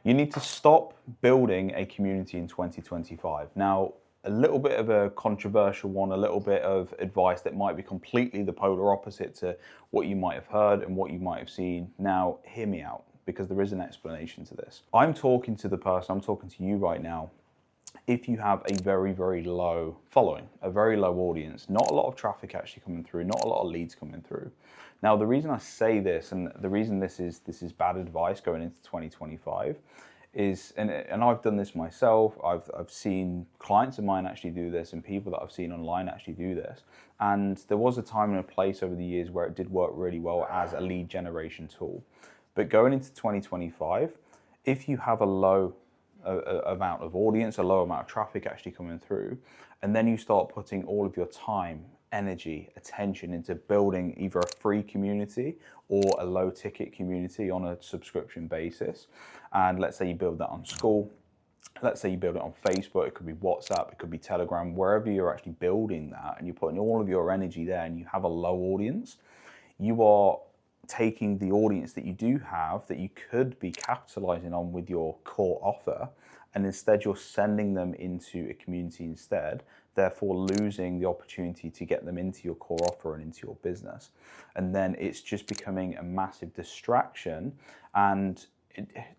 You need to stop building a community in 2025. Now, a little bit of a controversial one, a little bit of advice that might be completely the polar opposite to what you might have heard and what you might have seen. Now, hear me out, because there is an explanation to this. I'm talking to you right now. If you have a very, very low following, a very low audience, not a lot of traffic actually coming through, not a lot of leads coming through. Now, the reason I say this, and the reason this is bad advice going into 2025, is, and I've done this myself. I've seen clients of mine actually do this, and people that I've seen online actually do this. And there was a time and a place over the years where it did work really well as a lead generation tool. But going into 2025, if you have a low amount of audience, a low amount of traffic actually coming through, and then you start putting all of your time, energy, attention into building either a free community or a low ticket community on a subscription basis, and let's say you build that on school, let's say you build it on Facebook, it could be WhatsApp, it could be Telegram, wherever you're actually building that, and you're putting all of your energy there, and you have a low audience, you are taking the audience that you do have that you could be capitalizing on with your core offer, and instead you're sending them into a community instead, therefore losing the opportunity to get them into your core offer and into your business. And then it's just becoming a massive distraction, and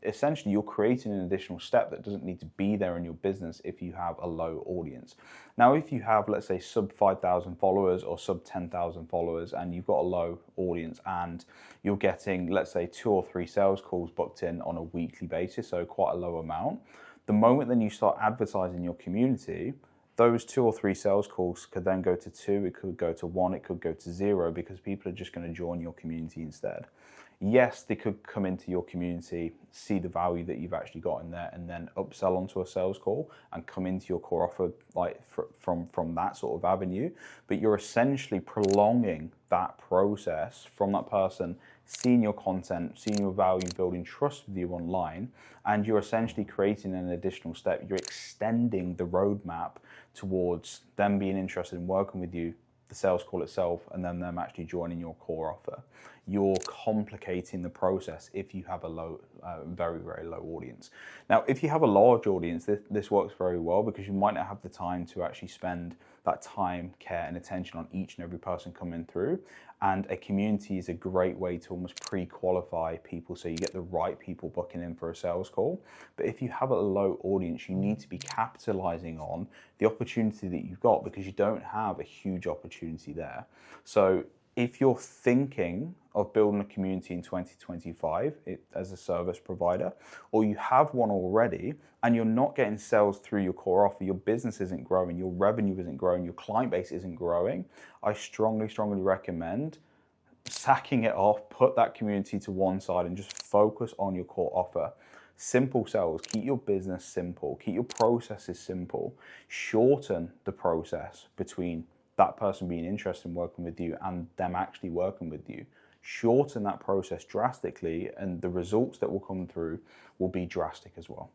essentially you're creating an additional step that doesn't need to be there in your business if you have a low audience. Now, if you have, let's say, sub 5,000 followers or sub 10,000 followers, and you've got a low audience and you're getting, let's say, 2 or 3 sales calls booked in on a weekly basis, so quite a low amount, the moment then you start advertising your community, those 2 or 3 sales calls could then go to 2, it could go to 1, it could go to 0, because people are just going to join your community instead. Yes, they could come into your community, see the value that you've actually got in there, and then upsell onto a sales call and come into your core offer like from that sort of avenue. But you're essentially prolonging that process from that person seeing your content, seeing your value, building trust with you online, and you're essentially creating an additional step. You're extending the roadmap towards them being interested in working with you, the sales call itself, and then them actually joining your core offer. You're complicating the process if you have a low, very, very low audience. Now, if you have a large audience, this works very well, because you might not have the time to actually spend that time, care, and attention on each and every person coming through. And a community is a great way to almost pre-qualify people, so you get the right people booking in for a sales call. But if you have a low audience, you need to be capitalizing on the opportunity that you've got, because you don't have a huge opportunity there. So if you're thinking of building a community in 2025 as a service provider, or you have one already and you're not getting sales through your core offer, your business isn't growing, your revenue isn't growing, your client base isn't growing, I strongly, strongly recommend sacking it off, put that community to one side and just focus on your core offer. Simple sales, keep your business simple, keep your processes simple, shorten the process between that person being interested in working with you and them actually working with you. Shorten that process drastically, and the results that will come through will be drastic as well.